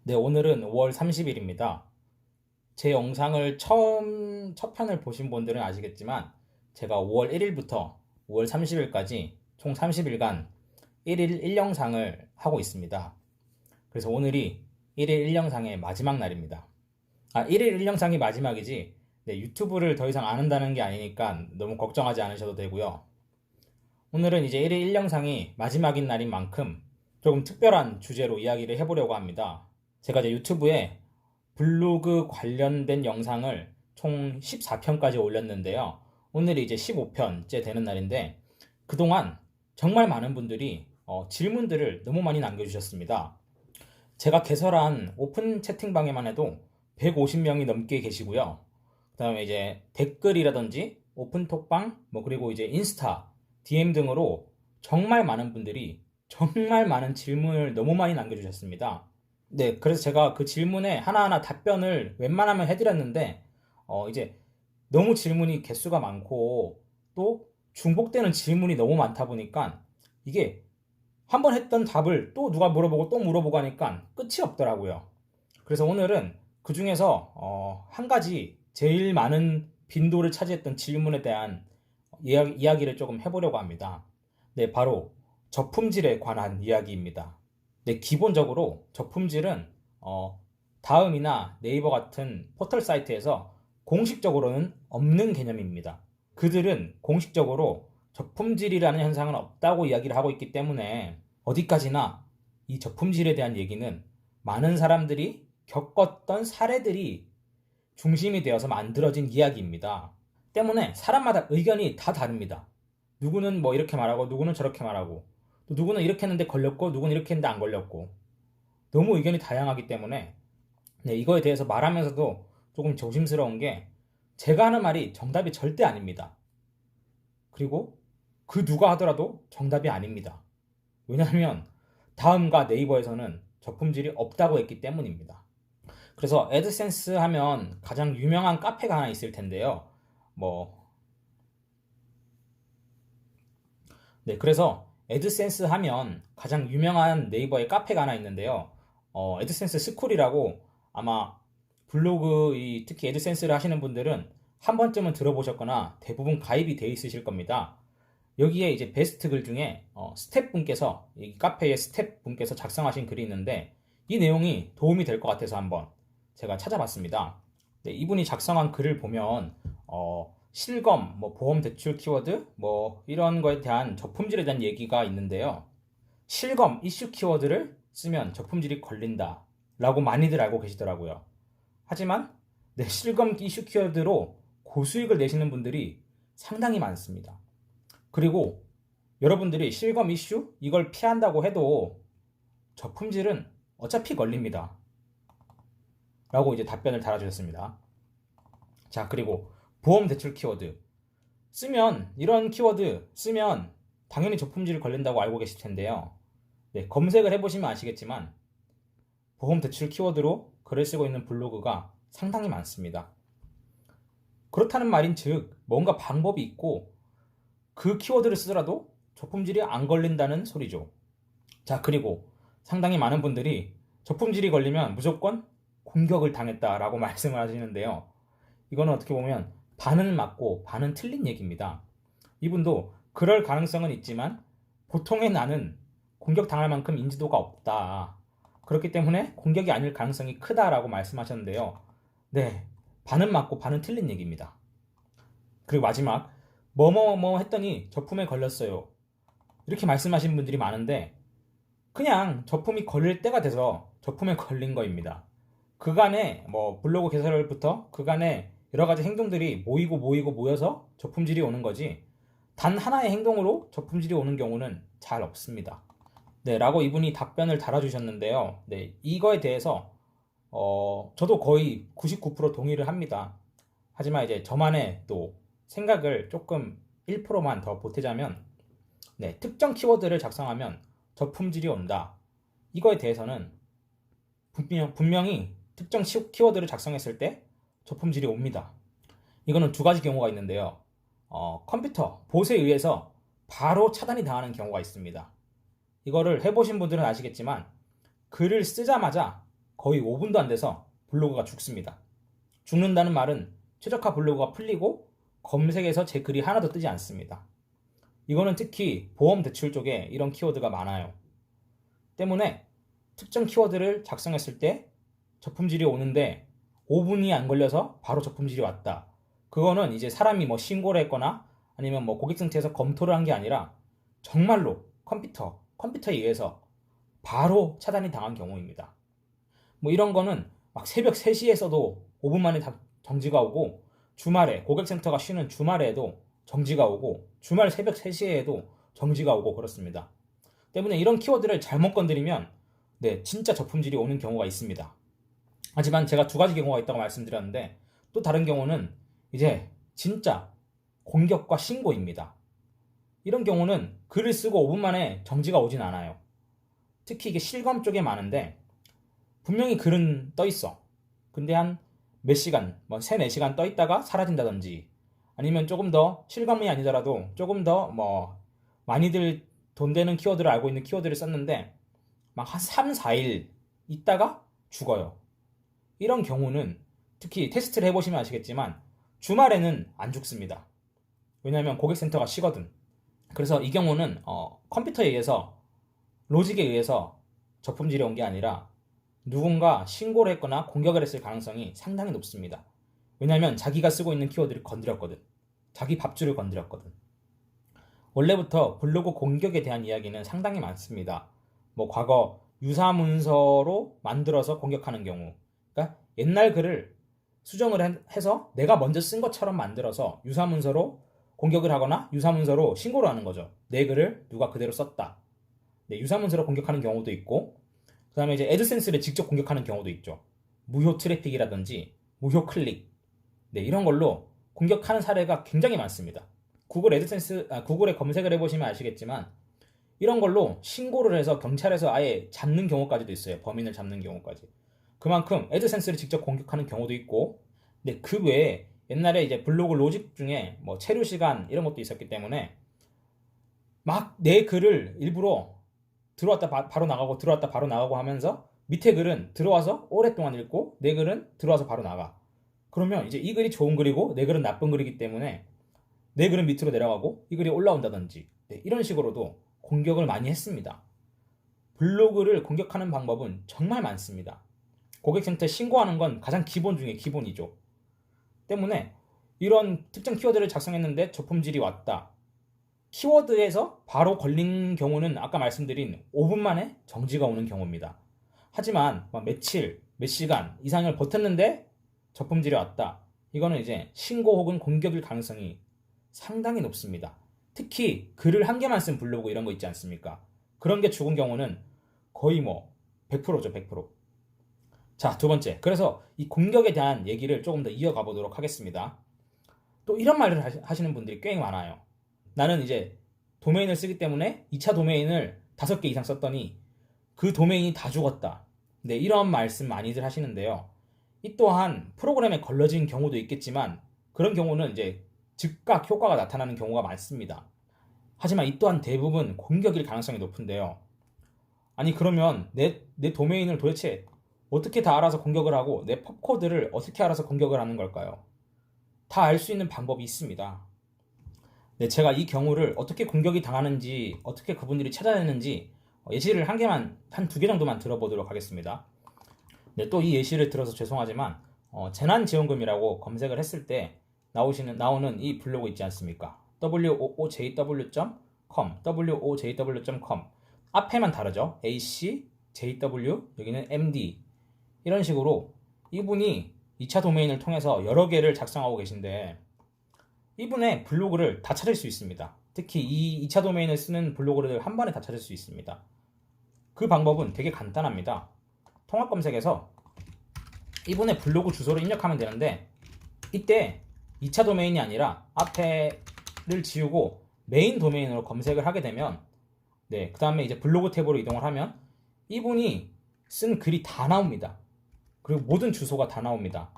네, 오늘은 5월 30일입니다. 제 영상을 첫 편을 보신 분들은 아시겠지만, 제가 5월 1일부터 5월 30일까지 총 30일간 1일 1영상을 하고 있습니다. 그래서 오늘이 1일 1영상의 마지막 날입니다. 1일 1영상이 마지막이지, 네, 유튜브를 더 이상 안 한다는 게 아니니까 너무 걱정하지 않으셔도 되고요. 오늘은 이제 1일 1영상이 마지막인 날인 만큼 조금 특별한 주제로 이야기를 해보려고 합니다. 제가 이제 유튜브에 블로그 관련된 영상을 총 14편까지 올렸는데요. 오늘이 이제 15편째 되는 날인데, 그동안 정말 많은 분들이 질문들을 너무 많이 남겨주셨습니다. 제가 개설한 오픈 채팅방에만 해도 150명이 넘게 계시고요. 그 다음에 이제 댓글이라든지 오픈톡방, 그리고 이제 인스타, DM 등으로 정말 많은 분들이 정말 많은 질문을 너무 많이 남겨주셨습니다. 네, 그래서 제가 그 질문에 하나하나 답변을 웬만하면 해드렸는데, 이제 너무 질문이 개수가 많고, 또 중복되는 질문이 너무 많다 보니까, 이게 한 번 했던 답을 또 누가 물어보고 또 물어보고 하니까 끝이 없더라고요. 그래서 오늘은 그 중에서 한 가지 제일 많은 빈도를 차지했던 질문에 대한 이야기를 조금 해보려고 합니다. 네, 바로 저품질에 관한 이야기입니다. 네, 기본적으로 저품질은 다음이나 네이버 같은 포털 사이트에서 공식적으로는 없는 개념입니다. 그들은 공식적으로 저품질이라는 현상은 없다고 이야기를 하고 있기 때문에 어디까지나 이 저품질에 대한 얘기는 많은 사람들이 겪었던 사례들이 중심이 되어서 만들어진 이야기입니다. 때문에 사람마다 의견이 다 다릅니다. 누구는 뭐 이렇게 말하고 누구는 저렇게 말하고 또 누구는 이렇게 했는데 걸렸고 누구는 이렇게 했는데 안 걸렸고 너무 의견이 다양하기 때문에 네, 이거에 대해서 말하면서도 조금 조심스러운 게 제가 하는 말이 정답이 절대 아닙니다. 그리고 그 누가 하더라도 정답이 아닙니다. 왜냐하면 다음과 네이버에서는 저품질이 없다고 했기 때문입니다. 그래서 애드센스 하면 가장 유명한 카페가 하나 있을 텐데요. 뭐, 네, 그래서 애드센스 하면 가장 유명한 네이버의 카페가 하나 있는데요. 애드센스 스쿨이라고 아마 블로그, 특히 애드센스를 하시는 분들은 한 번쯤은 들어보셨거나 대부분 가입이 돼 있으실 겁니다. 여기에 이제 베스트 글 중에 스텝분께서, 이 카페의 스텝분께서 작성하신 글이 있는데 이 내용이 도움이 될 것 같아서 한번 제가 찾아봤습니다. 네, 이분이 작성한 글을 보면 실검, 보험 대출 키워드, 이런 거에 대한 저품질에 대한 얘기가 있는데요. 실검 이슈 키워드를 쓰면 저품질이 걸린다 라고 많이들 알고 계시더라고요. 하지만 네, 실검 이슈 키워드로 고수익을 내시는 분들이 상당히 많습니다. 그리고 여러분들이 실검 이슈 이걸 피한다고 해도 저품질은 어차피 걸립니다 라고 이제 답변을 달아주셨습니다. 자, 그리고 보험 대출 키워드 이런 키워드 쓰면 당연히 저품질이 걸린다고 알고 계실 텐데요. 네, 검색을 해보시면 아시겠지만 보험 대출 키워드로 글을 쓰고 있는 블로그가 상당히 많습니다. 그렇다는 말인 즉 뭔가 방법이 있고 그 키워드를 쓰더라도 저품질이 안 걸린다는 소리죠. 자, 그리고 상당히 많은 분들이 저품질이 걸리면 무조건 공격을 당했다라고 말씀을 하시는데요. 이거는 어떻게 보면 반은 맞고 반은 틀린 얘기입니다. 이분도 그럴 가능성은 있지만 보통의 나는 공격당할 만큼 인지도가 없다. 그렇기 때문에 공격이 아닐 가능성이 크다라고 말씀하셨는데요. 네, 반은 맞고 반은 틀린 얘기입니다. 그리고 마지막 뭐뭐뭐 했더니 저품에 걸렸어요. 이렇게 말씀하시는 분들이 많은데 그냥 저품이 걸릴 때가 돼서 저품에 걸린 거입니다. 그간의 블로그 개설부터 그간의 여러 가지 행동들이 모이고 모여서 저품질이 오는 거지 단 하나의 행동으로 저품질이 오는 경우는 잘 없습니다. 네, 라고 이분이 답변을 달아주셨는데요. 네, 이거에 대해서 저도 거의 99% 동의를 합니다. 하지만 이제 저만의 또 생각을 조금 1%만 더 보태자면 네, 특정 키워드를 작성하면 저품질이 온다. 이거에 대해서는 분명히 특정 키워드를 작성했을 때 저품질이 옵니다. 이거는 두 가지 경우가 있는데요. 컴퓨터, 봇에 의해서 바로 차단이 당하는 경우가 있습니다. 이거를 해보신 분들은 아시겠지만 글을 쓰자마자 거의 5분도 안 돼서 블로그가 죽습니다. 죽는다는 말은 최적화 블로그가 풀리고 검색에서 제 글이 하나도 뜨지 않습니다. 이거는 특히 보험 대출 쪽에 이런 키워드가 많아요. 때문에 특정 키워드를 작성했을 때 저품질이 오는데 5분이 안 걸려서 바로 저품질이 왔다. 그거는 이제 사람이 뭐 신고를 했거나 아니면 뭐 고객 상태에서 검토를 한 게 아니라 정말로 컴퓨터에 의해서 바로 차단이 당한 경우입니다. 뭐 이런 거는 막 새벽 3시에 써도 5분 만에 정지가 오고, 주말에 고객센터가 쉬는 주말에도 정지가 오고, 주말 새벽 3시에도 정지가 오고 그렇습니다. 때문에 이런 키워드를 잘못 건드리면 진짜 저품질이 오는 경우가 있습니다. 하지만 제가 2가지 경우가 있다고 말씀드렸는데, 또 다른 경우는 이제 진짜 공격과 신고입니다. 이런 경우는 글을 쓰고 5분 만에 정지가 오진 않아요. 특히 이게 실검 쪽에 많은데, 분명히 글은 떠 있어. 근데 한 몇 시간, 뭐 3, 4시간 떠 있다가 사라진다든지, 아니면 조금 더 실검이 아니더라도 조금 더 뭐 많이들 돈 되는 키워드를 알고 있는 키워드를 썼는데 막 한 3, 4일 있다가 죽어요. 이런 경우는 특히 테스트를 해보시면 아시겠지만 주말에는 안 죽습니다. 왜냐하면 고객센터가 쉬거든. 그래서 이 경우는 컴퓨터에 의해서, 로직에 의해서 저품질이 온 게 아니라 누군가 신고를 했거나 공격을 했을 가능성이 상당히 높습니다. 왜냐하면 자기가 쓰고 있는 키워드를 건드렸거든. 자기 밥줄을 건드렸거든. 원래부터 블로그 공격에 대한 이야기는 상당히 많습니다. 뭐 과거 유사문서로 만들어서 공격하는 경우, 그러니까 옛날 글을 수정을 해서 내가 먼저 쓴 것처럼 만들어서 유사문서로 공격을 하거나 유사문서로 신고를 하는 거죠. 내 글을 누가 그대로 썼다. 유사문서로 공격하는 경우도 있고, 그 다음에 이제 애드센스를 직접 공격하는 경우도 있죠. 무효 트래픽이라든지 무효 클릭, 이런 걸로 공격하는 사례가 굉장히 많습니다. 구글에 검색을 해보시면 아시겠지만 이런 걸로 신고를 해서 경찰에서 아예 잡는 경우까지도 있어요. 범인을 잡는 경우까지. 그만큼 애드센스를 직접 공격하는 경우도 있고, 근데 그 외에 옛날에 이제 블로그 로직 중에 뭐 체류 시간 이런 것도 있었기 때문에 막 내 글을 일부러 들어왔다 바로 나가고 들어왔다 바로 나가고 하면서 밑에 글은 들어와서 오랫동안 읽고 내 글은 들어와서 바로 나가. 그러면 이제 이 글이 좋은 글이고 내 글은 나쁜 글이기 때문에 내 글은 밑으로 내려가고 이 글이 올라온다든지, 이런 식으로도 공격을 많이 했습니다. 블로그를 공격하는 방법은 정말 많습니다. 고객센터에 신고하는 건 가장 기본 중에 기본이죠. 때문에 이런 특정 키워드를 작성했는데 저품질이 왔다. 키워드에서 바로 걸린 경우는 아까 말씀드린 5분 만에 정지가 오는 경우입니다. 하지만 며칠, 몇 시간 이상을 버텼는데 저품질이 왔다. 이거는 이제 신고 혹은 공격일 가능성이 상당히 높습니다. 특히 글을 한 개만 쓴 블로그 이런 거 있지 않습니까? 그런 게 죽은 경우는 거의 100%죠, 100%. 자, 2번째. 그래서 이 공격에 대한 얘기를 조금 더 이어가 보도록 하겠습니다. 또 이런 말을 하시는 분들이 꽤 많아요. 나는 이제 도메인을 쓰기 때문에 2차 도메인을 5개 이상 썼더니 그 도메인이 다 죽었다. 이런 말씀 많이들 하시는데요. 이 또한 프로그램에 걸러진 경우도 있겠지만 그런 경우는 이제 즉각 효과가 나타나는 경우가 많습니다. 하지만 이 또한 대부분 공격일 가능성이 높은데요. 아니 그러면 내 도메인을 도대체 어떻게 다 알아서 공격을 하고 내 펍코드를 어떻게 알아서 공격을 하는 걸까요? 다 알 수 있는 방법이 있습니다. 제가 이 경우를 어떻게 공격이 당하는지, 어떻게 그분들이 찾아내는지 예시를 한 2개 정도만 들어보도록 하겠습니다. 또 이 예시를 들어서 죄송하지만 재난지원금이라고 검색을 했을 때 나오는 이 블로그 있지 않습니까? woojw.com 앞에만 다르죠. AC, JW, 여기는 MD, 이런 식으로 이분이 2차 도메인을 통해서 여러 개를 작성하고 계신데 이분의 블로그를 다 찾을 수 있습니다. 특히 이 2차 도메인을 쓰는 블로그를 한 번에 다 찾을 수 있습니다. 그 방법은 되게 간단합니다. 통합 검색에서 이분의 블로그 주소를 입력하면 되는데, 이때 2차 도메인이 아니라 앞에를 지우고 메인 도메인으로 검색을 하게 되면, 그 다음에 이제 블로그 탭으로 이동을 하면 이분이 쓴 글이 다 나옵니다. 그리고 모든 주소가 다 나옵니다.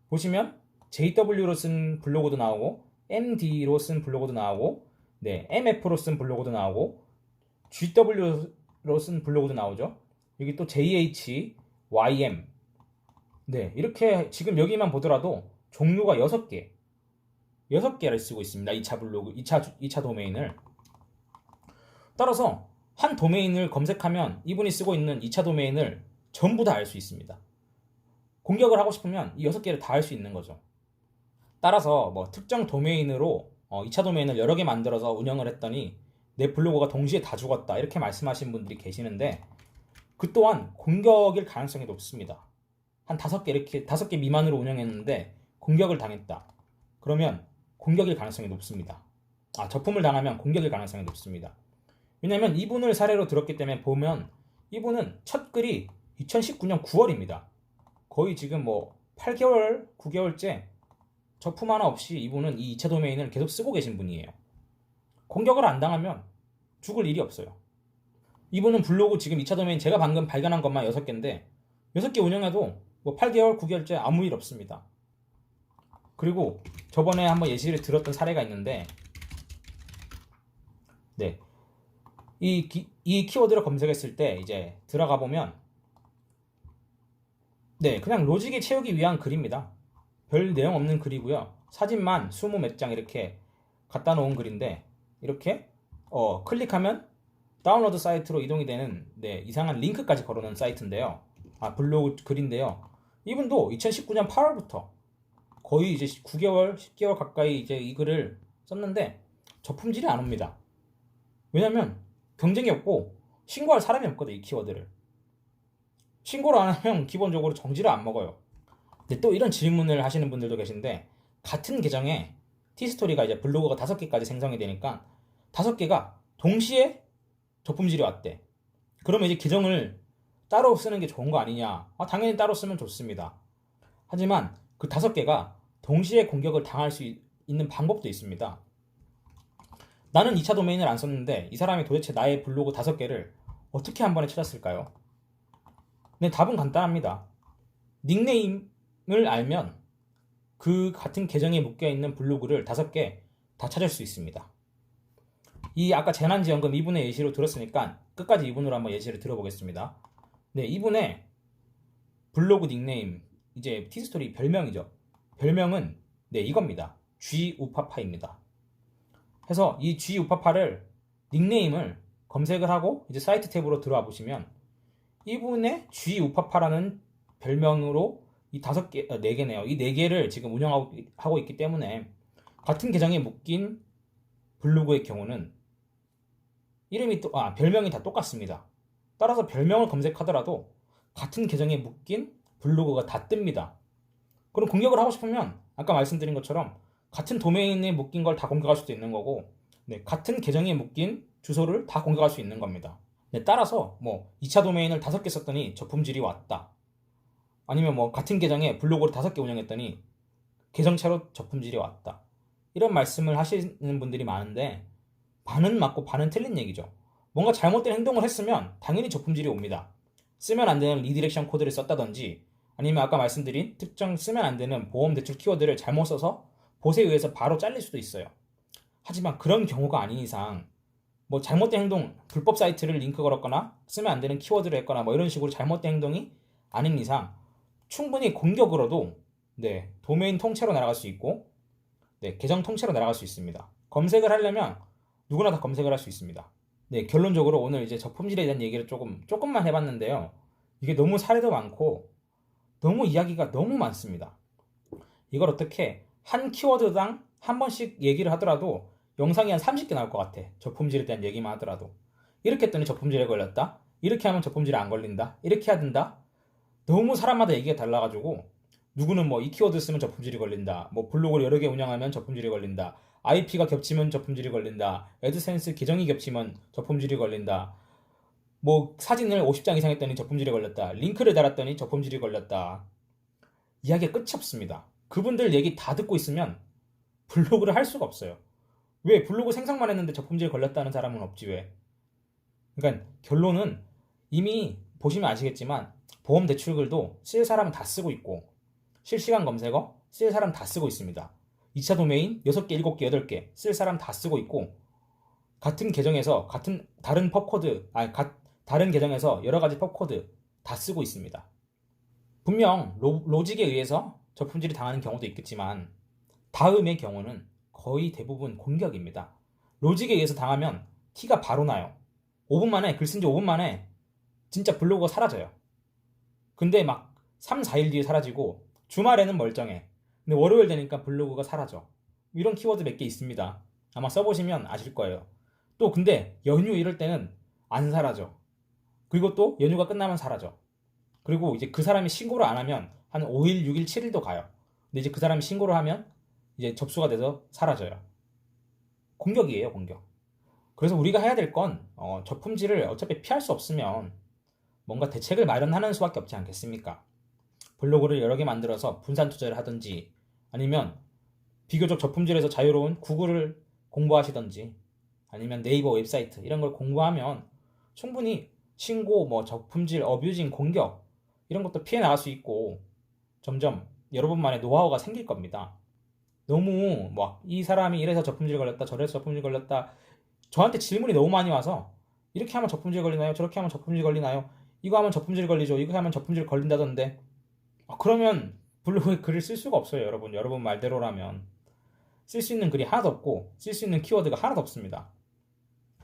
보시면 JW로 쓴 블로그도 나오고, MD로 쓴 블로그도 나오고, MF로 쓴 블로그도 나오고, GW로 쓴 블로그도 나오죠. 여기 또 JH, YM. 네, 이렇게 지금 여기만 보더라도 종류가 6개, 6개를 쓰고 있습니다. 2차 블로그, 2차 도메인을. 따라서 한 도메인을 검색하면 이분이 쓰고 있는 2차 도메인을 전부 다 알 수 있습니다. 공격을 하고 싶으면 이 6개를 다 할 수 있는 거죠. 따라서 뭐 특정 도메인으로 2차 도메인을 여러 개 만들어서 운영을 했더니 내 블로그가 동시에 다 죽었다, 이렇게 말씀하시는 분들이 계시는데, 그 또한 공격일 가능성이 높습니다. 한 5개, 이렇게 5개 미만으로 운영했는데 공격을 당했다. 그러면 공격일 가능성이 높습니다. 접품을 당하면 공격일 가능성이 높습니다. 왜냐면 이분을 사례로 들었기 때문에 보면 이분은 첫 글이 2019년 9월입니다. 거의 지금 뭐 8개월, 9개월째 적품 하나 없이 이분은 이 2차 도메인을 계속 쓰고 계신 분이에요. 공격을 안 당하면 죽을 일이 없어요. 이분은 블로그 지금 2차 도메인 제가 방금 발견한 것만 6개인데 6개 운영해도 뭐 8개월, 9개월째 아무 일 없습니다. 그리고 저번에 한번 예시를 들었던 사례가 있는데, 네, 이 키워드를 검색했을 때 이제 들어가 보면, 네, 그냥 로직에 채우기 위한 글입니다. 별 내용 없는 글이고요. 사진만 20 몇 장 이렇게 갖다 놓은 글인데, 이렇게 클릭하면 다운로드 사이트로 이동이 되는, 네, 이상한 링크까지 걸어놓은 사이트인데요. 블로그 글인데요. 이분도 2019년 8월부터 거의 이제 9개월, 10개월 가까이 이제 이 글을 썼는데 저품질이 안 옵니다. 왜냐면 경쟁이 없고 신고할 사람이 없거든, 이 키워드를. 신고를 안 하면 기본적으로 정지를 안 먹어요. 근데 또 이런 질문을 하시는 분들도 계신데, 같은 계정에 티스토리가 이제 블로그가 5개까지 생성이 되니까 5개가 동시에 저품질이 왔대. 그러면 이제 계정을 따로 쓰는 게 좋은 거 아니냐? 당연히 따로 쓰면 좋습니다. 하지만 그 5개가 동시에 공격을 당할 수 있는 방법도 있습니다. 나는 2차 도메인을 안 썼는데 이 사람이 도대체 나의 블로그 5개를 어떻게 한 번에 찾았을까요? 네, 답은 간단합니다. 닉네임을 알면 그 같은 계정에 묶여있는 블로그를 5개 다 찾을 수 있습니다. 이 아까 재난지원금 이분의 예시로 들었으니까 끝까지 이분으로 한번 예시를 들어보겠습니다. 네, 이분의 블로그 닉네임, 이제 티스토리 별명이죠. 별명은 네, 이겁니다. G 우파파입니다. 해서 이 G 우파파를 닉네임을 검색을 하고 이제 사이트 탭으로 들어와 보시면 이분의 G 우파파라는 별명으로 이 5개, 4개네요. 이 4개를 지금 운영하고 있기 때문에 같은 계정에 묶인 블로그의 경우는 별명이 다 똑같습니다. 따라서 별명을 검색하더라도 같은 계정에 묶인 블로그가 다 뜹니다. 그럼 공격을 하고 싶으면 아까 말씀드린 것처럼 같은 도메인에 묶인 걸 다 공격할 수도 있는 거고, 네, 같은 계정에 묶인 주소를 다 공격할 수 있는 겁니다. 네, 따라서 뭐 2차 도메인을 5개 썼더니 저품질이 왔다. 아니면 뭐 같은 계정에 블로그를 5개 운영했더니 계정체로 저품질이 왔다. 이런 말씀을 하시는 분들이 많은데 반은 맞고 반은 틀린 얘기죠. 뭔가 잘못된 행동을 했으면 당연히 저품질이 옵니다. 쓰면 안 되는 리디렉션 코드를 썼다든지, 아니면 아까 말씀드린 특정 쓰면 안 되는 보험 대출 키워드를 잘못 써서 봇에 의해서 바로 잘릴 수도 있어요. 하지만 그런 경우가 아닌 이상 뭐 잘못된 행동, 불법 사이트를 링크 걸었거나 쓰면 안 되는 키워드를 했거나 뭐 이런 식으로 잘못된 행동이 아닌 이상 충분히 공격으로도, 네, 도메인 통째로 날아갈 수 있고, 네, 계정 통째로 날아갈 수 있습니다. 검색을 하려면 누구나 다 검색을 할 수 있습니다. 네, 결론적으로 오늘 이제 저품질에 대한 얘기를 조금만 해봤는데요. 이게 너무 사례도 많고 너무 이야기가 너무 많습니다. 이걸 어떻게 한 키워드당 한 번씩 얘기를 하더라도 영상이 한 30개 나올 것 같아. 저품질에 대한 얘기만 하더라도. 이렇게 했더니 저품질에 걸렸다. 이렇게 하면 저품질에 안 걸린다. 이렇게 해야 된다. 너무 사람마다 얘기가 달라가지고 누구는 뭐 이 키워드 쓰면 저품질이 걸린다. 뭐 블로그를 여러 개 운영하면 저품질이 걸린다. IP가 겹치면 저품질이 걸린다. 애드센스 계정이 겹치면 저품질이 걸린다. 뭐 사진을 50장 이상 했더니 저품질이 걸렸다. 링크를 달았더니 저품질이 걸렸다. 이야기가 끝이 없습니다. 그분들 얘기 다 듣고 있으면 블로그를 할 수가 없어요. 왜? 블로그 생성만 했는데 저품질이 걸렸다는 사람은 없지 왜? 그러니까 결론은 이미 보시면 아시겠지만 보험 대출글도 쓸 사람은 다 쓰고 있고 실시간 검색어 쓸 사람 다 쓰고 있습니다. 2차 도메인 6개, 7개, 8개 쓸 사람 다 쓰고 있고, 같은 계정에서 다른 계정에서 여러 가지 펍코드 다 쓰고 있습니다. 분명 로직에 의해서 저품질이 당하는 경우도 있겠지만 다음의 경우는 거의 대부분 공격입니다. 로직에 의해서 당하면 티가 바로 나요. 5분 만에, 글 쓴 지 5분 만에 진짜 블로그가 사라져요. 근데 막 3, 4일 뒤에 사라지고 주말에는 멀쩡해. 근데 월요일 되니까 블로그가 사라져. 이런 키워드 몇 개 있습니다. 아마 써보시면 아실 거예요. 또 근데 연휴 이럴 때는 안 사라져. 그리고 또 연휴가 끝나면 사라져. 그리고 이제 그 사람이 신고를 안 하면 한 5일, 6일, 7일도 가요. 근데 이제 그 사람이 신고를 하면 이제 접수가 돼서 사라져요. 공격이에요, 공격. 그래서 우리가 해야 될 건 저품질을 어차피 피할 수 없으면 뭔가 대책을 마련하는 수밖에 없지 않겠습니까? 블로그를 여러 개 만들어서 분산 투자를 하든지 아니면 비교적 저품질에서 자유로운 구글을 공부하시든지 아니면 네이버 웹사이트 이런 걸 공부하면 충분히 신고, 뭐 저품질, 어뷰징, 공격 이런 것도 피해 나갈 수 있고 점점 여러분만의 노하우가 생길 겁니다. 너무 막 이 사람이 이래서 저품질 걸렸다 저래서 저품질 걸렸다 저한테 질문이 너무 많이 와서 이렇게 하면 저품질 걸리나요? 저렇게 하면 저품질 걸리나요? 이거 하면 저품질 걸리죠. 이거 하면 저품질 걸린다던데. 그러면 블로그에 글을 쓸 수가 없어요, 여러분. 여러분 말대로라면 쓸 수 있는 글이 하나도 없고 쓸 수 있는 키워드가 하나도 없습니다.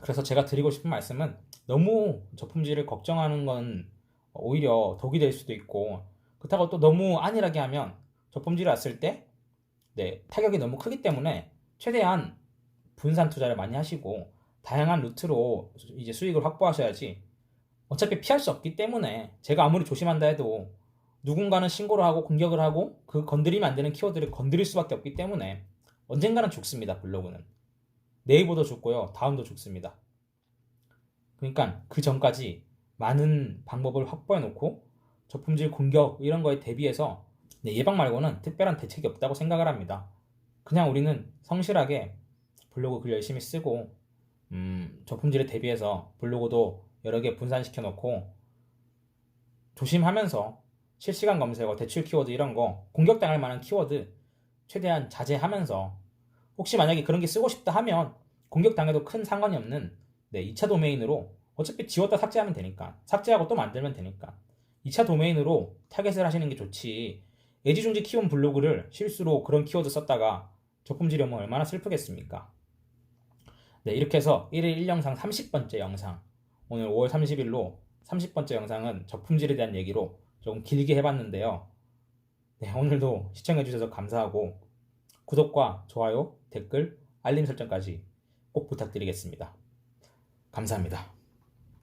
그래서 제가 드리고 싶은 말씀은 너무 저품질을 걱정하는 건 오히려 독이 될 수도 있고 그렇다고 또 너무 안일하게 하면 저품질이 왔을 때 타격이 너무 크기 때문에 최대한 분산 투자를 많이 하시고 다양한 루트로 이제 수익을 확보하셔야지 어차피 피할 수 없기 때문에 제가 아무리 조심한다 해도 누군가는 신고를 하고 공격을 하고 그 건드리면 안 되는 키워드를 건드릴 수밖에 없기 때문에 언젠가는 죽습니다. 블로그는 네이버도 죽고요 다음도 죽습니다. 그러니까 그 전까지 많은 방법을 확보해 놓고 저품질 공격 이런 거에 대비해서 예방 말고는 특별한 대책이 없다고 생각을 합니다. 그냥 우리는 성실하게 블로그 글 열심히 쓰고 저품질에 대비해서 블로그도 여러 개 분산시켜 놓고 조심하면서 실시간 검색어, 대출 키워드 이런 거 공격당할 만한 키워드 최대한 자제하면서 혹시 만약에 그런 게 쓰고 싶다 하면 공격당해도 큰 상관이 없는 2차 도메인으로 어차피 지웠다 삭제하면 되니까 삭제하고 또 만들면 되니까 2차 도메인으로 타겟을 하시는 게 좋지 애지중지 키운 블로그를 실수로 그런 키워드 썼다가 저품질이 오면 얼마나 슬프겠습니까? 이렇게 해서 1일 1영상 30번째 영상 오늘 5월 30일로 30번째 영상은 저품질에 대한 얘기로 조금 길게 해봤는데요. 오늘도 시청해주셔서 감사하고 구독과 좋아요, 댓글, 알림 설정까지 꼭 부탁드리겠습니다. 감사합니다.